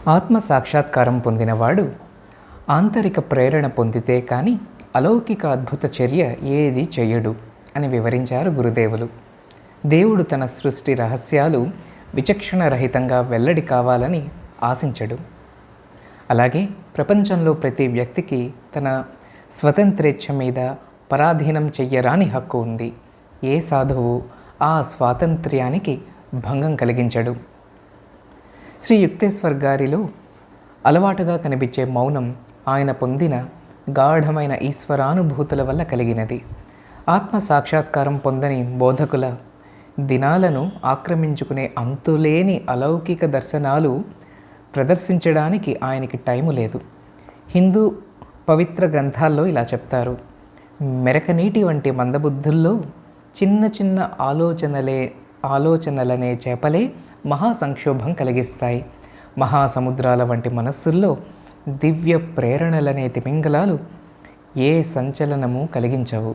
ఆత్మ సాక్షాత్కారం పొందినవాడు ఆంతరిక ప్రేరణ పొందితే కానీ అలౌకిక అద్భుత చర్య ఏది చెయ్యడు అని వివరించారు గురుదేవులు. దేవుడు తన సృష్టి రహస్యాలు విచక్షణరహితంగా వెల్లడి కావాలని ఆశించడు. అలాగే ప్రపంచంలో ప్రతి వ్యక్తికి తన స్వతంత్రేచ్ఛ మీద పరాధీనం చెయ్యరాని హక్కు ఉంది. ఏ సాధువు ఆ స్వాతంత్ర్యానికి భంగం కలిగించడు. శ్రీ యుక్తేశ్వర్ గారిలో అలవాటుగా కనిపించే మౌనం ఆయన పొందిన గాఢమైన ఈశ్వరానుభూతుల వల్ల కలిగినది. ఆత్మ సాక్షాత్కారం పొందని బోధకుల దినాలను ఆక్రమించుకునే అంతులేని అలౌకిక దర్శనాలు ప్రదర్శించడానికి ఆయనకి టైము లేదు. హిందూ పవిత్ర గ్రంథాల్లో ఇలా చెప్తారు: మెరకనీటి వంటి మందబుద్ధుల్లో చిన్న చిన్న ఆలోచనలనే చేపలే మహాసంక్షోభం కలిగిస్తాయి. మహాసముద్రాల వంటి మనస్సుల్లో దివ్య ప్రేరణలనే తిమింగలాలు ఏ సంచలనము కలిగించవు.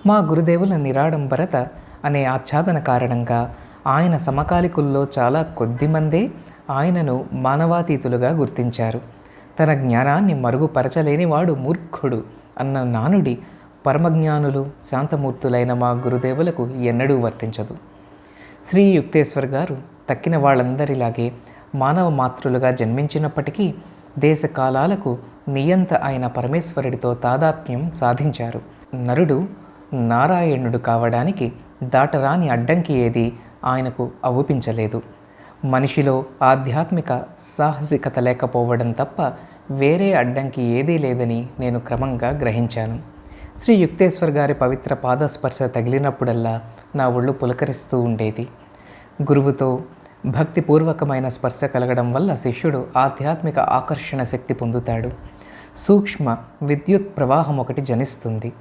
మా గురుదేవుల నిరాడంబరత అనే ఆచ్ఛాదన కారణంగా ఆయన సమకాలికుల్లో చాలా కొద్దిమందే ఆయనను మానవాతీతులుగా గుర్తించారు. తన జ్ఞానాన్ని మరుగుపరచలేనివాడు మూర్ఖుడు అన్న నానుడి పరమజ్ఞానులు శాంతమూర్తులైన మా గురుదేవులకు ఎన్నడూ వర్తించదు. శ్రీ యుక్తేశ్వర్ గారు తక్కిన వాళ్ళందరిలాగే మానవ మాతృలుగా జన్మించినప్పటికీ దేశకాలాలకు నియంత అయిన పరమేశ్వరుడితో తాదాత్మ్యం సాధించారు. నరుడు నారాయణుడు కావడానికి దాటరాని అడ్డంకి ఏది ఆయనకు అవుపించలేదు. మనిషిలో ఆధ్యాత్మిక సాహసికత లేకపోవడం తప్ప వేరే అడ్డంకి ఏదీ లేదని నేను క్రమంగా గ్రహించాను. శ్రీ యుక్తేశ్వర్ గారి పవిత్ర పాదస్పర్శ తగిలినప్పుడల్లా నా ఒళ్ళు పులకరిస్తూ ఉండేది. గురువుతో భక్తిపూర్వకమైన స్పర్శ కలగడం వల్ల శిష్యుడు ఆధ్యాత్మిక ఆకర్షణ శక్తి పొందుతాడు. సూక్ష్మ విద్యుత్ ప్రవాహం ఒకటి జనిస్తుంది.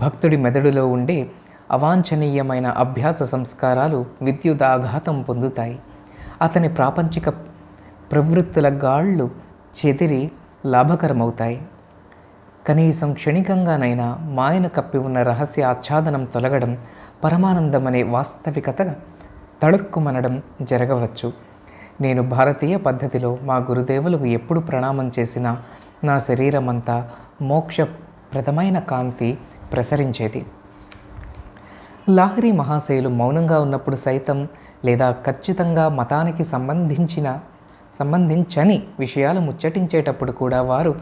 భక్తుడి మెదడులో ఉండే అవాంఛనీయమైన అభ్యాస సంస్కారాలు విద్యుదాఘాతం పొందుతాయి. అతని ప్రాపంచిక ప్రవృత్తుల గాళ్ళు చెదిరి లాభకరమవుతాయి. కనీసం క్షణికంగానైనా మాయను కప్పి ఉన్న రహస్య ఆచ్ఛాదనం తొలగడం, పరమానందమనే వాస్తవికత తడుక్కుమనడం జరగవచ్చు. నేను భారతీయ పద్ధతిలో మా గురుదేవులకు ఎప్పుడు ప్రణామం చేసినా నా శరీరమంతా మోక్షప్రదమైన కాంతి ప్రసరించేది. లాహిరి మహాశయులు మౌనంగా ఉన్నప్పుడు సైతం లేదా ఖచ్చితంగా మతానికి సంబంధించని విషయాలు ముచ్చటించేటప్పుడు కూడా వారు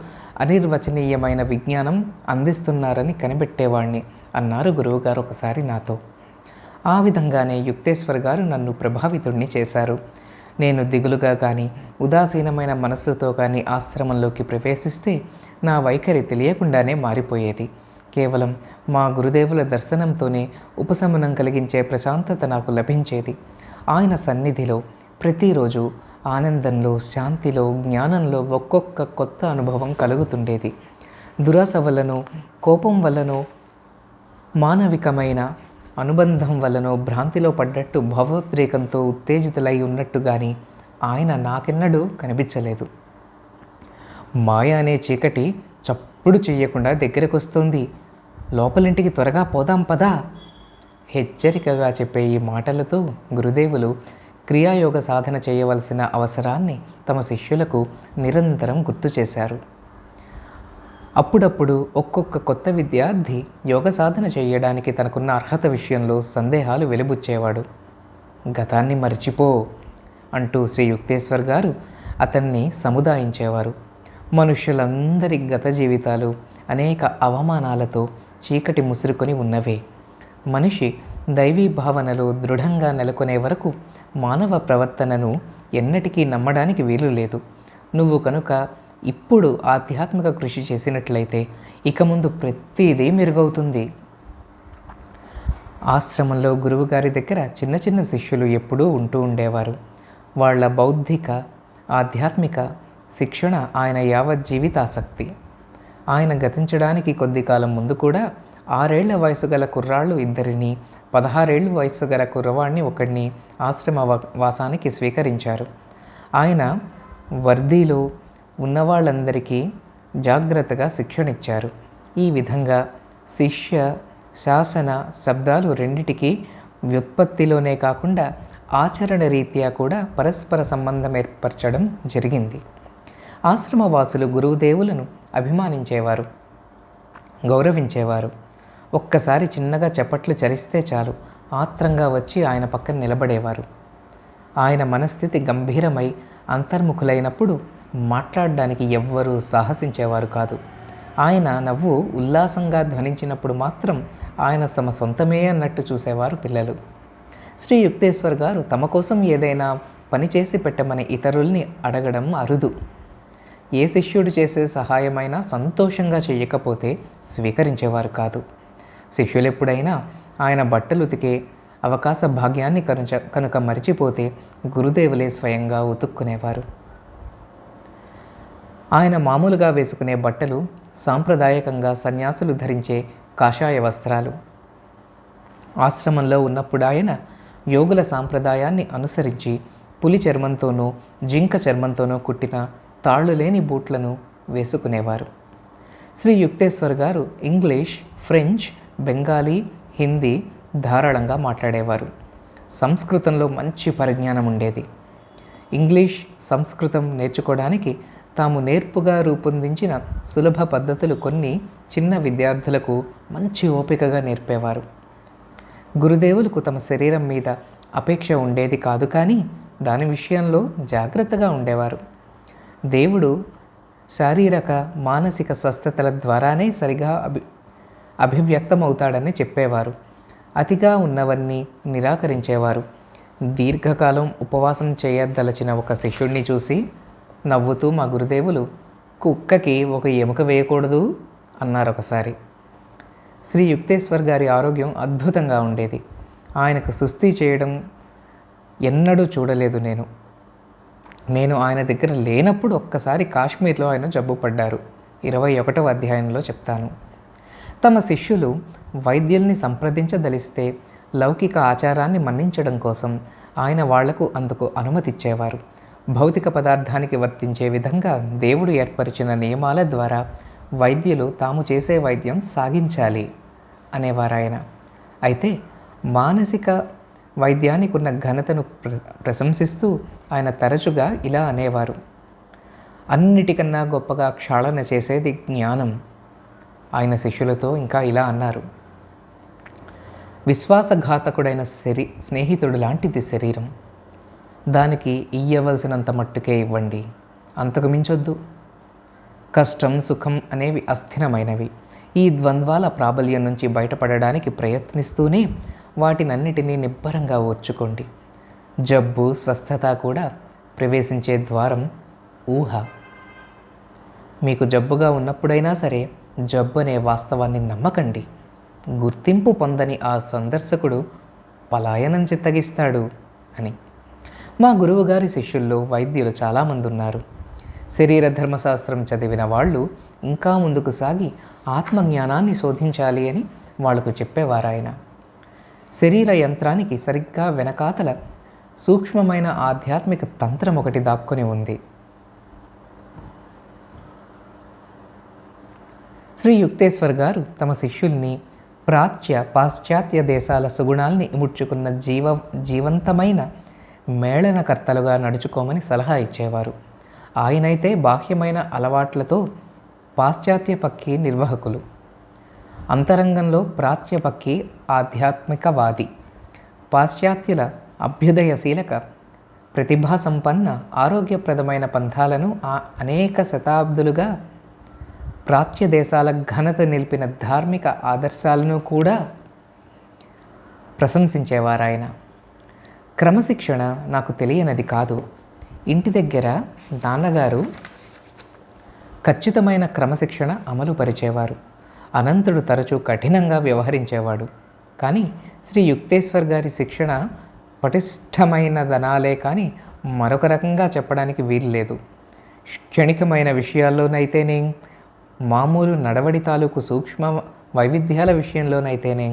అనిర్వచనీయమైన విజ్ఞానం అందిస్తున్నారని కనిపెట్టేవాణ్ణి అన్నారు గురువుగారు ఒకసారి నాతో. ఆ విధంగానే యుక్తేశ్వర్ గారు నన్ను ప్రభావితుడిని చేశారు. నేను దిగులుగా కానీ ఉదాసీనమైన మనస్సుతో కానీ ఆశ్రమంలోకి ప్రవేశిస్తే నా వైఖరి తెలియకుండానే మారిపోయేది. కేవలం మా గురుదేవుల దర్శనంతోనే ఉపశమనం కలిగించే ప్రశాంతత నాకు లభించేది. ఆయన సన్నిధిలో ప్రతిరోజు ఆనందంలో, శాంతిలో, జ్ఞానంలో ఒక్కొక్క కొత్త అనుభవం కలుగుతుండేది. దురాశ వల్లనో, కోపం వల్లనో, మానవికమైన అనుబంధం వల్లనో భ్రాంతిలో పడ్డట్టు భావోద్రేకంతో ఉత్తేజితులై ఉన్నట్టు కానీ ఆయన నాకెన్నడూ కనిపించలేదు. మాయ అనే చీకటి చప్పుడు చెయ్యకుండా దగ్గరకొస్తోంది, లోపలింటికి త్వరగా పోదాం పదా హెచ్చరికగా చెప్పే ఈ మాటలతో గురుదేవులు క్రియాయోగ సాధన చేయవలసిన అవసరాన్ని తమ శిష్యులకు నిరంతరం గుర్తు చేశారు. అప్పుడప్పుడు ఒక్కొక్క కొత్త విద్యార్థి యోగ సాధన చేయడానికి తనకున్న అర్హత విషయంలో సందేహాలు వెలిబుచ్చేవాడు. గతాన్ని మర్చిపో అంటూ శ్రీ యుక్తేశ్వర్ గారు అతన్ని సముదాయించేవారు. మనుష్యులందరి గత జీవితాలు అనేక అవమానాలతో చీకటి ముసురుకొని ఉన్నవే. మనిషి దైవీ భావనలో దృఢంగా నెలకొనే వరకు మానవ ప్రవర్తనను ఎన్నటికీ నమ్మడానికి వీలు లేదు. నువ్వు కనుక ఇప్పుడు ఆధ్యాత్మిక కృషి చేసినట్లయితే ఇక ముందు ప్రతిదీ మెరుగవుతుంది. ఆశ్రమంలో గురువుగారి దగ్గర చిన్న చిన్న శిష్యులు ఎప్పుడూ ఉంటూ ఉండేవారు. వాళ్ళ బౌద్ధిక, ఆధ్యాత్మిక శిక్షణ ఆయన యావత్ జీవితాసక్తి. ఆయన గతించడానికి కొద్ది కాలం ముందు కూడా 6 ఏళ్ల వయసు గల కుర్రాళ్ళు ఇద్దరిని, 16 ఏళ్ల వయసు గల కుర్రవాడిని ఒకడిని ఆశ్రమ వాసానికి స్వీకరించారు. ఆయన వర్దీలో ఉన్నవాళ్ళందరికీ జాగ్రత్తగా శిక్షణ ఇచ్చారు. ఈ విధంగా శిష్య శాసన శబ్దాలు రెండిటికి వ్యుత్పత్తిలోనే కాకుండా ఆచరణ రీత్యా కూడా పరస్పర సంబంధం ఏర్పరచడం జరిగింది. ఆశ్రమవాసులు గురుదేవులను అభిమానించేవారు, గౌరవించేవారు. ఒక్కసారి చిన్నగా చప్పట్లు చరిస్తే చాలు ఆత్రంగా వచ్చి ఆయన పక్కన నిలబడేవారు. ఆయన మనస్థితి గంభీరమై అంతర్ముఖులైనప్పుడు మాట్లాడడానికి ఎవ్వరూ సాహసించేవారు కాదు. ఆయన నవ్వు ఉల్లాసంగా ధ్వనించినప్పుడు మాత్రం ఆయన తమ సొంతమే అన్నట్టు చూసేవారు పిల్లలు. శ్రీ యుక్తేశ్వర్ గారు తమ కోసం ఏదైనా పని చేసి పెట్టమని ఇతరుల్ని అడగడం అరుదు. ఏ శిష్యుడు చేసే సహాయమైనా సంతోషంగా చేయకపోతే స్వీకరించేవారు కాదు. శిష్యులెప్పుడైనా ఆయన బట్టలు ఉతికే అవకాశ భాగ్యాన్ని కనుక మరిచిపోతే గురుదేవులే స్వయంగా ఉతుక్కునేవారు. ఆయన మామూలుగా వేసుకునే బట్టలు సాంప్రదాయకంగా సన్యాసులు ధరించే కాషాయ వస్త్రాలు. ఆశ్రమంలో ఉన్నప్పుడు ఆయన యోగుల సాంప్రదాయాన్ని అనుసరించి పులి చర్మంతోనూ జింక చర్మంతోనూ కుట్టిన తాళ్ళు లేని బూట్లను వేసుకునేవారు. శ్రీ యుక్తేశ్వర్ గారు ఇంగ్లీష్, ఫ్రెంచ్, బెంగాలీ, హిందీ ధారాళంగా మాట్లాడేవారు. సంస్కృతంలో మంచి పరిజ్ఞానం ఉండేది. ఇంగ్లీష్, సంస్కృతం నేర్చుకోవడానికి తాము నేర్పుగా రూపొందించిన సులభ పద్ధతులు కొన్ని చిన్న విద్యార్థులకు మంచి ఓపికగా నేర్పేవారు. గురుదేవులకు తమ శరీరం మీద అపేక్ష ఉండేది కాదు, కానీ దాని విషయంలో జాగ్రత్తగా ఉండేవారు. దేవుడు శారీరక మానసిక స్వస్థతల ద్వారానే సరిగా అభివ్యక్తమవుతాడని చెప్పేవారు. అతిగా ఉన్నవన్నీ నిరాకరించేవారు. దీర్ఘకాలం ఉపవాసం చేయదలచిన ఒక శిష్యుడిని చూసి నవ్వుతూ మా గురుదేవులు, కుక్కకి ఒక ఎముక వేయకూడదు అన్నారు ఒకసారి. శ్రీ యుక్తేశ్వర్ గారి ఆరోగ్యం అద్భుతంగా ఉండేది. ఆయనకు సుస్థి చేయడం ఎన్నడూ చూడలేదు నేను ఆయన దగ్గర లేనప్పుడు ఒక్కసారి కాశ్మీర్లో ఆయన జబ్బు పడ్డారు. 21వ అధ్యాయంలో చెప్తాను. తమ శిష్యులు వైద్యుల్ని సంప్రదించదలిస్తే లౌకిక ఆచారాన్ని మన్నించడం కోసం ఆయన వాళ్లకు అందుకు అనుమతిచ్చేవారు. భౌతిక పదార్థానికి వర్తించే విధంగా దేవుడు ఏర్పరిచిన నియమాల ద్వారా వైద్యులు తాము చేసే వైద్యం సాగించాలి అనేవారాయన. అయితే మానసిక వైద్యానికి ఉన్న ఘనతను ప్రశంసిస్తూ ఆయన తరచుగా ఇలా అనేవారు: అన్నిటికన్నా గొప్పగా క్షాళన చేసేది జ్ఞానం. ఆయన శిష్యులతో ఇంకా ఇలా అన్నారు: విశ్వాసఘాతకుడైన స్నేహితుడు లాంటిది శరీరం. దానికి ఇయ్యవలసినంత మట్టుకే ఇవ్వండి, అంతకు మించొద్దు. కష్టం, సుఖం అనేవి అస్థిరమైనవి. ఈ ద్వంద్వాల ప్రాబల్యం నుంచి బయటపడడానికి ప్రయత్నిస్తూనే వాటినన్నిటినీ నిబ్బరంగా ఓర్చుకోండి. జబ్బు, స్వస్థత కూడా ప్రవేశించే ద్వారం ఊహ. మీకు జబ్బుగా ఉన్నప్పుడైనా సరే జబ్బు అనే వాస్తవాన్ని నమ్మకండి. గుర్తింపు పొందని ఆ సందర్శకుడు పలాయనం చిత్తగిస్తాడు అని. మా గురువుగారి శిష్యుల్లో వైద్యులు చాలామంది ఉన్నారు. శరీర ధర్మశాస్త్రం చదివిన వాళ్ళు ఇంకా ముందుకు సాగి ఆత్మజ్ఞానాన్ని శోధించాలి అని వాళ్లకు చెప్పేవారాయన. శరీర యంత్రానికి సరిగ్గా వెనకాతల సూక్ష్మమైన ఆధ్యాత్మిక తంత్రం ఒకటి దాక్కుని ఉంది. శ్రీ యుక్తేశ్వర్ గారు తమ శిష్యుల్ని పాశ్చాత్య దేశాల సుగుణాల్ని ఇముడ్చుకున్న జీవంతమైన మేళనకర్తలుగా నడుచుకోమని సలహా ఇచ్చేవారు. ఆయనైతే బాహ్యమైన అలవాట్లతో పాశ్చాత్య పక్కి నిర్వాహకులు. అంతరంగంలో ప్రాచ్యపక్కి ఆధ్యాత్మికవాది. పాశ్చాత్యుల అభ్యుదయశీలక ప్రతిభాసంపన్న ఆరోగ్యప్రదమైన పంథాలను అనేక శతాబ్దులుగా ప్రాచ్య దేశాల ఘనత నిలిపిన ధార్మిక ఆదర్శాలను కూడా ప్రశంసించేవారాయన. క్రమశిక్షణ నాకు తెలియనిది కాదు. ఇంటి దగ్గర నాన్నగారు ఖచ్చితమైన క్రమశిక్షణ అమలు పరిచేవారు. అనంతుడు తరచూ కఠినంగా వ్యవహరించేవాడు. కానీ శ్రీ యుక్తేశ్వర్ గారి శిక్షణ పటిష్టమైనదనాలే కానీ మరొక రకంగా చెప్పడానికి వీల్లేదు. క్షణికమైన విషయాల్లోనైతేనే, మామూలు నడవడి తాలూకు సూక్ష్మ వైవిధ్యాల విషయంలోనైతేనే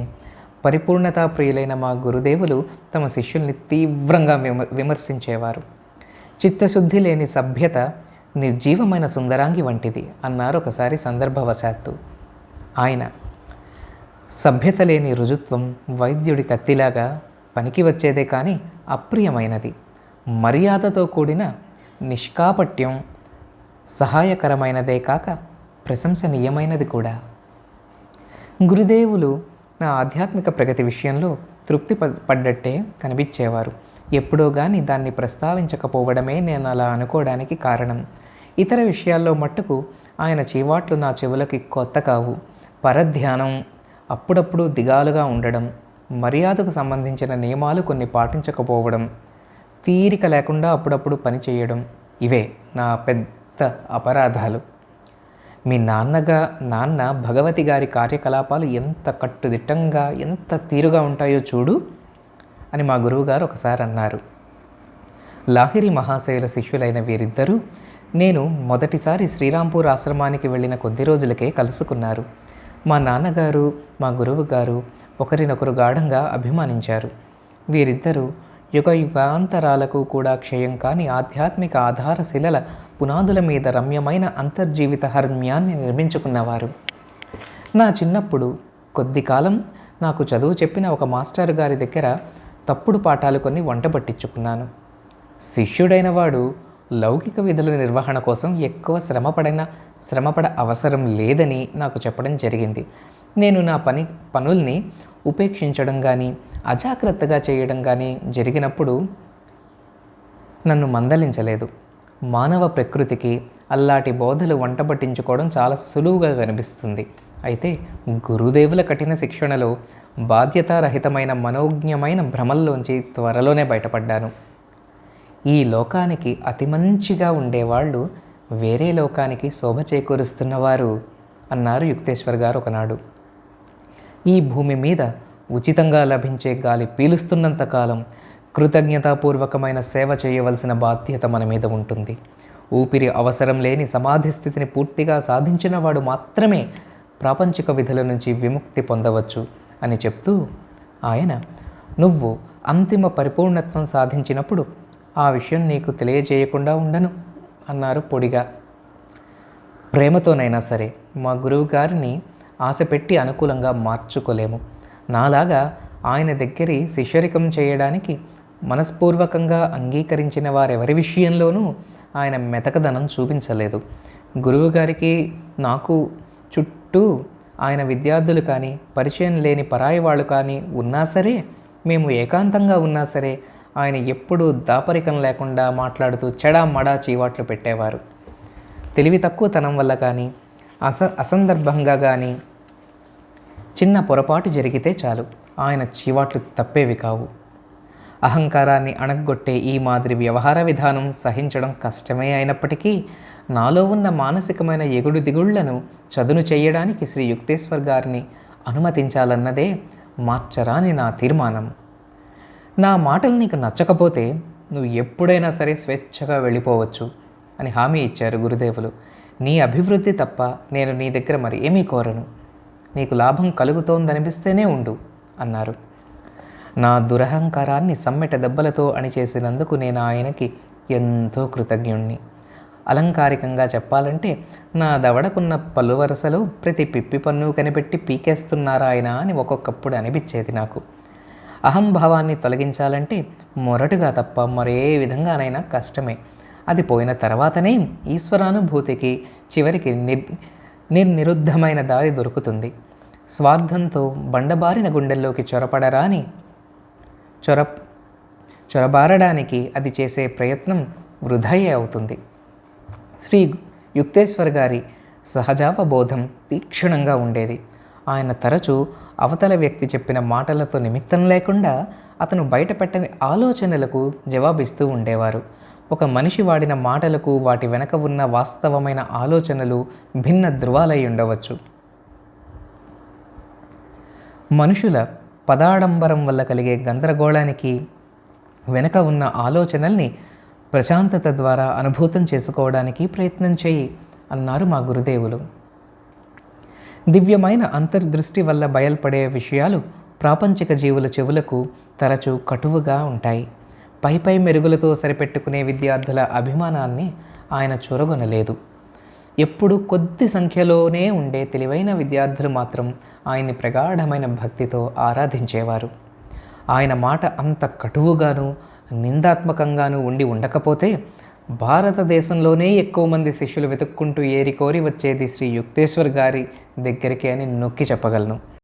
పరిపూర్ణతా ప్రియులైన మా గురుదేవులు తమ శిష్యుల్ని తీవ్రంగా విమర్శించేవారు. చిత్తశుద్ధి లేని సభ్యత నిర్జీవమైన సుందరాంగి వంటిది అన్నారు ఒకసారి సందర్భవశాత్తు ఆయన. సభ్యత లేని రుజుత్వం వైద్యుడి కత్తిలాగా పనికి వచ్చేదే కానీ అప్రియమైనది. మర్యాదతో కూడిన నిష్కాపట్యం సహాయకరమైనదే కాక ప్రశంసనీయమైనది కూడా. గురుదేవులు నా ఆధ్యాత్మిక ప్రగతి విషయంలో తృప్తి పడ్డట్టే కనిపించేవారు. ఎప్పుడో కానీ దాన్ని ప్రస్తావించకపోవడమే నేను అలా అనుకోవడానికి కారణం. ఇతర విషయాల్లో మట్టుకు ఆయన చీవాట్లు నా చెవులకి కొత్త కావు. పరధ్యానం, అప్పుడప్పుడు దిగాలుగా ఉండడం, మర్యాదకు సంబంధించిన నియమాలు కొన్ని పాటించకపోవడం, తీరిక లేకుండా అప్పుడప్పుడు పని ఇవే నా పెద్ద అపరాధాలు. మీ నాన్న భగవతి గారి కార్యకలాపాలు ఎంత కట్టుదిట్టంగా, ఎంత తీరుగా ఉంటాయో చూడు అని మా గురువుగారు ఒకసారి అన్నారు. లాహిరి మహాశయుల శిష్యులైన వీరిద్దరూ నేను మొదటిసారి శ్రీరాంపూర్ ఆశ్రమానికి వెళ్ళిన కొద్ది రోజులకే కలుసుకున్నారు. మా నాన్నగారు, మా గురువుగారు ఒకరినొకరు గాఢంగా అభిమానించారు. వీరిద్దరూ యుగాంతరాలకు కూడా క్షయం కాని ఆధ్యాత్మిక ఆధారశిలల పునాదుల మీద రమ్యమైన అంతర్జీవిత హర్మ్యాన్ని నిర్మించుకున్నవారు. నా చిన్నప్పుడు కొద్ది కాలం నాకు చదువు చెప్పిన ఒక మాస్టర్ గారి దగ్గర తప్పుడు పాఠాలు కొన్ని వంట పట్టించుకున్నాను. శిష్యుడైన వాడు లౌకిక విధుల నిర్వహణ కోసం ఎక్కువ శ్రమపడ అవసరం లేదని నాకు చెప్పడం జరిగింది. నేను నా పనుల్ని ఉపేక్షించడం కానీ, అజాగ్రత్తగా చేయడం కానీ జరిగినప్పుడు నన్ను మందలించలేదు. మానవ ప్రకృతికి అల్లాటి బోధలు వంట పట్టించుకోవడం చాలా సులువుగా కనిపిస్తుంది. అయితే గురుదేవుల కఠిన శిక్షణలో బాధ్యతారహితమైన మనోజ్ఞమైన భ్రమల్లోంచి త్వరలోనే బయటపడ్డాను. ఈ లోకానికి అతి మంచిగా ఉండేవాళ్ళు వేరే లోకానికి శోభ చేకూరుస్తున్నవారు అన్నారు యుక్తేశ్వర్ గారు ఒకనాడు. ఈ భూమి మీద ఉచితంగా లభించే గాలి పీలుస్తున్నంతకాలం కృతజ్ఞతాపూర్వకమైన సేవ చేయవలసిన బాధ్యత మన మీద ఉంటుంది. ఊపిరి అవసరం లేని సమాధి స్థితిని పూర్తిగా సాధించిన వాడు మాత్రమే ప్రాపంచిక విధుల నుంచి విముక్తి పొందవచ్చు అని చెప్తూ ఆయన, నువ్వు అంతిమ పరిపూర్ణత్వం సాధించినప్పుడు ఆ విషయం నీకు తెలియజేయకుండా ఉండను అన్నారు పొడిగా. ప్రేమతోనైనా సరే మా గురువు గారిని ఆశపెట్టి అనుకూలంగా మార్చుకోలేము. నాలాగా ఆయన దగ్గరి శిష్యరికం చేయడానికి మనస్పూర్వకంగా అంగీకరించిన వారెవరి విషయంలోనూ ఆయన మెతకదనం చూపించలేదు. గురువుగారికి నాకు చుట్టూ ఆయన విద్యార్థులు కానీ, పరిచయం లేని పరాయి వాళ్ళు కానీ ఉన్నా సరే, మేము ఏకాంతంగా ఉన్నా సరే ఆయన ఎప్పుడూ దాపరికం లేకుండా మాట్లాడుతూ చెడామడా చీవాట్లు పెట్టేవారు. తెలివి తక్కువతనం వల్ల కానీ, అసందర్భంగా కానీ చిన్న పొరపాటు జరిగితే చాలు ఆయన చీవాట్లు తప్పేవి కావు. అహంకారాన్ని అణగొట్టే ఈ మాదిరి వ్యవహార విధానం సహించడం కష్టమే అయినప్పటికీ నాలో ఉన్న మానసికమైన ఎగుడు దిగుళ్లను చదును చేయడానికి శ్రీ యుక్తేశ్వర్ గారిని అనుమతించాలన్నదే మార్చరాని నా తీర్మానం. నా మాటలు నీకు నచ్చకపోతే నువ్వు ఎప్పుడైనా సరే స్వేచ్ఛగా వెళ్ళిపోవచ్చు అని హామీ ఇచ్చారు గురుదేవులు. నీ అభివృద్ధి తప్ప నేను నీ దగ్గర మరి ఏమీ కోరను. నీకు లాభం కలుగుతోందనిపిస్తేనే ఉండు అన్నారు. నా దురహంకారాన్ని సమ్మెట దెబ్బలతో అణిచేసినందుకు నేను ఆయనకి ఎంతో కృతజ్ఞుణ్ణి. అలంకారికంగా చెప్పాలంటే నా దవడకున్న పలు వరుసలో ప్రతి పిప్పి పన్ను కనిపెట్టి పీకేస్తున్నారా ఆయన అని ఒక్కొక్కప్పుడు అనిపించేది నాకు. అహంభావాన్ని తొలగించాలంటే మొరటుగా తప్ప మరే విధంగానైనా కష్టమే. అది పోయిన తర్వాతనే ఈశ్వరానుభూతికి చివరికి నిర్నిరుద్ధమైన దారి దొరుకుతుంది. స్వార్థంతో బండబారిన గుండెల్లోకి చొరబారడానికి అది చేసే ప్రయత్నం వృధాయే అవుతుంది. శ్రీ యుక్తేశ్వర్ గారి సహజావబోధం తీక్షణంగా ఉండేది. ఆయన తరచూ అవతల వ్యక్తి చెప్పిన మాటలతో నిమిత్తం లేకుండా అతను బయటపెట్టని ఆలోచనలకు జవాబిస్తూ ఉండేవారు. ఒక మనిషి వాడిన మాటలకు వాటి వెనక ఉన్న వాస్తవమైన ఆలోచనలు భిన్న ధృవాలై ఉండవచ్చు. మనుషుల పదాడంబరం వల్ల కలిగే గందరగోళానికి వెనక ఉన్న ఆలోచనల్ని ప్రశాంతత ద్వారా అనుభూతం చేసుకోవడానికి ప్రయత్నం చేయి అన్నారు మా గురుదేవులు. దివ్యమైన అంతర్దృష్టి వల్ల బయల్పడే విషయాలు ప్రాపంచిక జీవుల చెవులకు తరచూ కటువుగా ఉంటాయి. పై మెరుగులతో సరిపెట్టుకునే విద్యార్థుల అభిమానాన్ని ఆయన చొరగొనలేదు. ఎప్పుడు కొద్ది సంఖ్యలోనే ఉండే తెలివైన విద్యార్థులు మాత్రం ఆయన్ని ప్రగాఢమైన భక్తితో ఆరాధించేవారు. ఆయన మాట అంత కటువుగాను నిందాత్మకంగానూ ఉండి ఉండకపోతే భారతదేశంలోనే ఎక్కువ మంది శిష్యులు వెతుక్కుంటూ ఏరికోరి వచ్చేది శ్రీ యుక్తేశ్వర్ గారి దగ్గరికి అని నొక్కి చెప్పగలను.